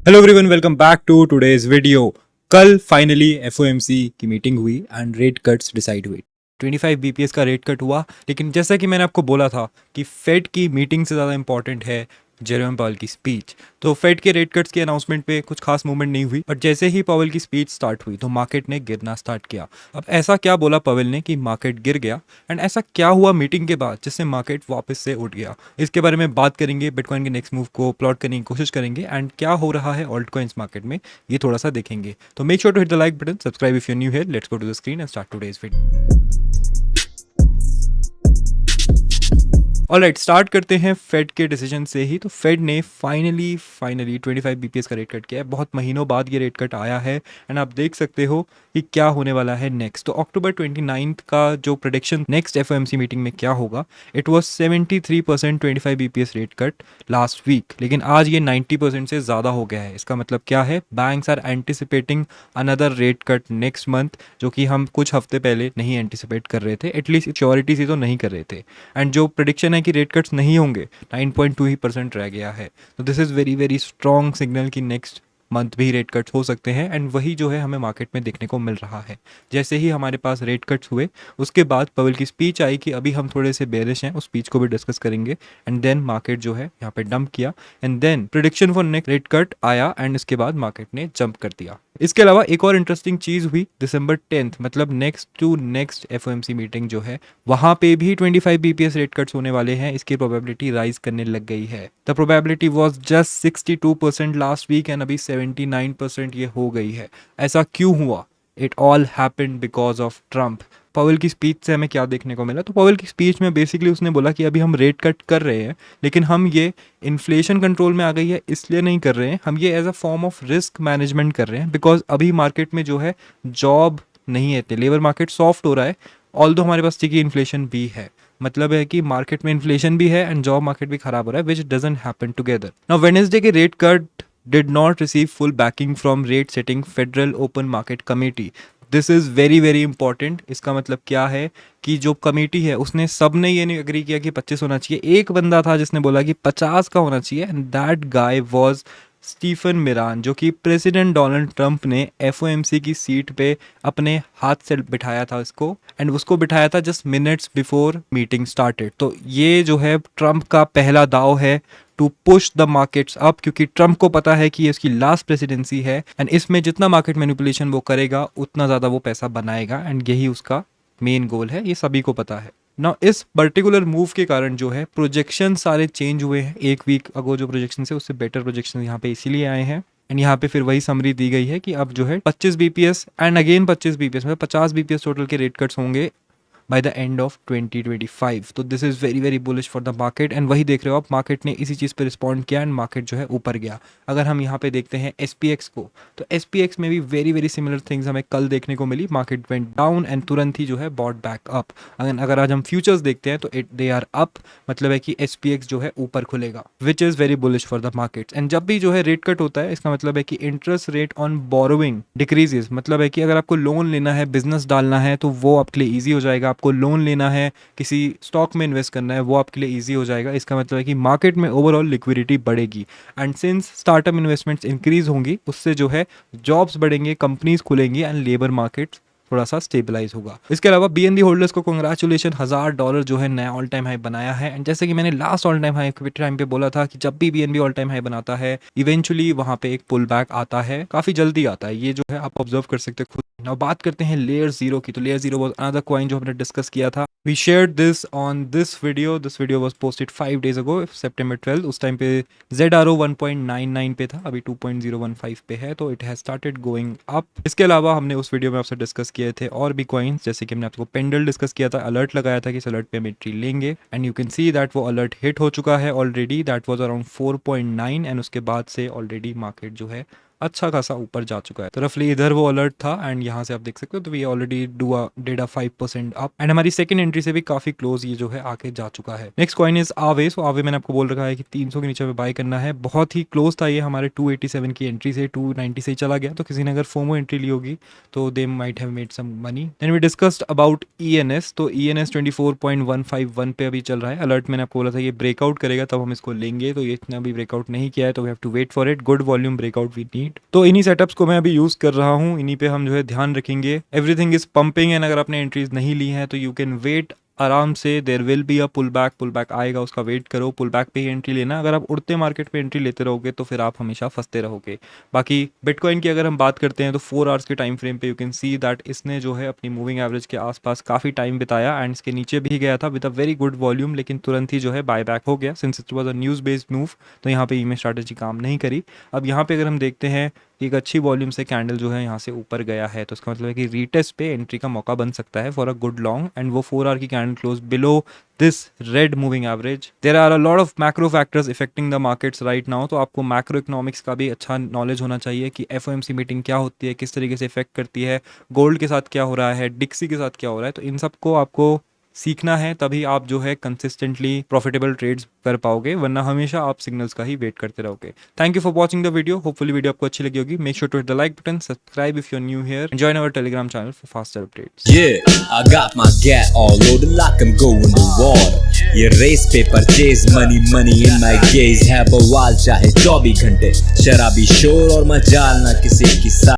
Hello everyone, welcome back to today's video. कल finally FOMC की meeting हुई and rate cuts decide हुई। 25 BPS का रेट कट हुआ, लेकिन जैसा कि मैंने आपको बोला था कि फेड की मीटिंग से ज़्यादा इंपॉर्टेंट है जेरोम पावल की स्पीच। तो फेड के रेट कट्स के अनाउंसमेंट पे कुछ खास मूवमेंट नहीं हुई, बट जैसे ही पावल की स्पीच स्टार्ट हुई तो मार्केट ने गिरना स्टार्ट किया। अब ऐसा क्या बोला पावल ने कि मार्केट गिर गया, एंड ऐसा क्या हुआ मीटिंग के बाद जिससे मार्केट वापस से उठ गया, इसके बारे में बात करेंगे। बिटकॉइन के नेक्स्ट मूव को प्लॉट करने की कोशिश करेंगे एंड क्या हो रहा है ऑल्ट कॉइन्स मार्केट में, ये थोड़ा सा देखेंगे। तो make sure to hit the like button, subscribe if you new here. Let's go to the screen and start today's video. Alright, start करते हैं फेड के डिसीजन से ही। तो फेड ने फाइनली 25 बीपीएस का रेट कट किया है। बहुत महीनों बाद ये रेट कट आया है एंड आप देख सकते हो कि क्या होने वाला है नेक्स्ट। तो अक्टूबर 29 का जो प्रोडिक्शन नेक्स्ट एफओएमसी मीटिंग में क्या होगा, it was 73% 25 BPS rate cut last week, लेकिन आज ये 90% से ज़्यादा हो गया है। इसका मतलब क्या है, banks are anticipating another rate cut next month, जो कि हम कुछ हफ्ते पहले नहीं एंटिसिपेट कर रहे थे, एटलीस्ट श्योरिटी से तो नहीं कर रहे थे। एंड जो प्रिडिक्शन है कि रेट कट्स नहीं होंगे, 9.2 ही परसेंट रह गया है। तो this is very very strong signal कि नेक्स्ट मंथ भी रेट कट्स हो सकते हैं, एंड वही जो है हमें मार्केट में देखने को मिल रहा है। जैसे ही हमारे पास रेट कट्स हुए, उसके बाद पवल की स्पीच आई कि अभी हम थोड़े से बेरिश हैं, उस स्पीच को भी डिस्कस करेंगे। एंड देन मार्केट जो है यहाँ पे डंप किया, and then prediction for next rate cut आया, एंड इसके बाद मार्केट ने जंप कर दिया। इसके अलावा एक और इंटरेस्टिंग चीज हुई, दिसंबर 10, मतलब next to next FOMC meeting जो है, वहां पे भी 25 बीपीएस रेट कट्स होने वाले हैं। इसकी प्रोबेबिलिटी राइज करने लग गई है। The probability was just 62% last week and अभी 79% ये हो गई है। ऐसा क्यों हुआ? It all happened because of Trump. Powell की स्पीच से हमें क्या देखने को मिला? तो पवेल की स्पीच में बेसिकली उसने बोला कि अभी हम रेट कट कर रहे हैं, लेकिन हम ये इन्फ्लेशन कंट्रोल में आ गई है इसलिए नहीं कर रहे हैं, हम ये as a form of risk management कर रहे हैं। बिकॉज अभी मार्केट में जो है जॉब नहीं है, लेबर मार्केट सॉफ्ट हो रहा है, ऑल्दो हमारे पास स्टिकी इन्फ्लेशन भी है। मतलब है कि मार्केट में इन्फ्लेशन भी है एंड जॉब मार्केट भी खराब हो रहा है, which doesn't happen together. Now Wednesday के rate cut did not receive full backing from rate setting Federal Open Market Committee. This is very very important. इसका मतलब क्या है कि जो कमेटी है उसने सब ने ये नहीं एग्री किया कि 25 होना चाहिए। एक बंदा था जिसने बोला कि 50 का होना चाहिए, and that guy was Stephen Miran, जो कि प्रेसिडेंट डोनाल्ड ट्रंप ने एफओएमसी की सीट पे अपने हाथ से बिठाया था इसको, एंड उसको बिठाया था just minutes before meeting started. तो ये जो है ट्रंप का पहला दाव है to push the markets up, क्योंकि ट्रंप को पता है कि ये उसकी लास्ट प्रेसिडेंसी है, एंड इसमें जितना मार्केट मैनिपुलेशन वो करेगा उतना ज़्यादा वो पैसा बनाएगा, एंड यही उसका मेन गोल है, ये सभी को पता है ना। इस पर्टिकुलर मूव के कारण जो है प्रोजेक्शन सारे चेंज हुए हैं। एक वीक अगो जो प्रोजेक्शन है उससे बेटर प्रोजेक्शन यहाँ पे इसीलिए आए हैं, एंड यहाँ पे फिर वही समरी दी गई है कि अब जो है 25 बीपीएस एंड अगेन 25 बीपीएस, मतलब 50 बीपीएस टोटल के रेट कट्स होंगे बाय द एंड ऑफ 2025। तो this is very very bullish for the market, and वही देख रहे हो आप, मार्केट ने इसी चीज़ पे रिस्पॉन्ड किया एंड मार्केट जो है ऊपर गया। अगर हम यहाँ पे देखते हैं एसपीएक्स को, तो एसपीएक्स में भी वेरी वेरी सिमिलर थिंग्स हमें कल देखने को मिली। मार्केट वेंट डाउन एंड तुरंत ही जो है बॉट बैक अप। अगर आज हम फ्यूचर्स देखते हैं तो दे आर अप, मतलब है कि एसपीएक्स जो है ऊपर खुलेगा, which is very bullish for the markets. And जब भी जो है रेट कट होता है, इसका मतलब है कि interest rate on borrowing decreases, मतलब है कि अगर आपको लोन लेना है, बिजनेस डालना है, तो वो आपके लिए ईजी हो जाएगा। आपको लोन लेना है, किसी स्टॉक में इन्वेस्ट करना है, वो आपके लिए ईजी हो जाएगा। इसका मतलब है कि मार्केट में ओवरऑल लिक्विडिटी बढ़ेगी, and since startup investments increase होंगी, उससे जो है जॉब्स बढ़ेंगे, कंपनीज खुलेंगी, एंड लेबर मार्केट थोड़ा सा स्टेबलाइज होगा। इसके अलावा बीएनबी होल्डर्स को कंग्रेचुलेशन, $1000 जो है नया ऑल टाइम हाई बनाया है। एंड जैसे कि मैंने लास्ट ऑल टाइम हाई के टाइम पे बोला था कि जब भी बीएनबी ऑल टाइम हाई बनाता है, इवेंचुअली वहां पे एक पुल बैक आता है, काफी जल्दी आता है। ये जो है आप ऑब्जर्व कर सकते हैं खुद। अब बात करते हैं लेयर जीरो की। तो layer zero was another coin जो हमने डिस्कस किया था। We shared this on this video. This video was posted 5 days ago, September 12। उस टाइम पे ZRO 1.99 पे था, अभी 2.015 पे है, तो it has started going up. इसके अलावा हमने उस वीडियो में आपसे डिस्कस किए थे और भी कॉइन्स, जैसे कि हमने आपको पेंडल डिस्कस किया था, अलर्ट लगाया था कि इस अलर्ट पे हम एंट्री लेंगे, and you can see that वो अलर्ट हिट हो चुका है already. That was around 4.9, and उसके बाद से ऑलरेडी मार्केट जो है अच्छा खासा ऊपर जा चुका है। तो रफली इधर वो अलर्ट था एंड यहाँ से आप देख सकते हो तो we already did a 5% up and हमारी सेकंड एंट्री से भी काफी क्लोज ये जो है आके जा चुका है। नेक्स्ट कॉइन इज आवे। सो आवे मैंने आपको बोल रखा है कि 300 के नीचे में बाय करना है। बहुत ही क्लोज था ये हमारे 287 की एंट्री से, 290 से ही चला गया। तो किसी ने अगर फोमो एंट्री ली होगी तो they might have made some money. Then we discussed about ENS। तो ENS 24.151 पे अभी चल रहा है। अलर्ट मैंने आपको बोला था ये ब्रेकआउट करेगा तब हम इसको लेंगे, तो ये इतना भी ब्रेकआउट नहीं किया है तो we have to wait for it. Good volume breakout we need. तो इन्हीं सेटअप्स को मैं अभी यूज कर रहा हूँ, इन्हीं पे हम जो है ध्यान रखेंगे। एवरीथिंग इज पंपिंग एंड अगर आपने एंट्रीज नहीं ली हैं तो यू कैन वेट आराम से। There will be a pull back आएगा, उसका वेट करो। पुल बैक पे ही एंट्री लेना। अगर आप उड़ते मार्केट पे एंट्री लेते रहोगे तो फिर आप हमेशा फंसते रहोगे। बाकी बिटकॉइन की अगर हम बात करते हैं तो 4 आवर्स के टाइम फ्रेम पे यू कैन सी दैट इसने जो है अपनी मूविंग एवरेज के आसपास काफ़ी टाइम बिताया एंड इसके नीचे भी गया था with a very good volume, लेकिन तुरंत ही जो है बाय बैक हो गया since it was a news based move. तो यहाँ पे इमेज स्ट्रैटेजी काम नहीं करी। अब यहाँ पे अगर हम देखते हैं एक अच्छी वॉल्यूम से कैंडल जो है यहाँ से ऊपर गया है, तो इसका मतलब है कि रीटेस्ट पे एंट्री का मौका बन सकता है for a good long. And वो 4 आवर की candle close below this red moving average. There are a lot of macro factors affecting the markets right now. तो आपको मैक्रो इकोनॉमिक्स का भी अच्छा नॉलेज होना चाहिए कि FOMC मीटिंग क्या होती है, किस तरीके से इफेक्ट करती है, गोल्ड के साथ क्या हो रहा है, डिक्सी के साथ क्या हो रहा है। तो इन सबको आपको सीखना है, तभी आप जो है कंसिस्टेंटली प्रॉफिटेबल ट्रेड्स कर पाओगे, वरना हमेशा आप सिग्नल्स का ही वेट करते रहोगे। Thank you for watching the video. Hopefully video आपको अच्छी लगी होगी। Make sure to hit the like button, subscribe if you are new here, join our Telegram channel for faster updates. Yeah, I got my gat all loaded like I'm going to war. ये race पे purchase money in my gaze है बवाल चाहे 24 घंटे शराबी शोर और मजाल ना किसी की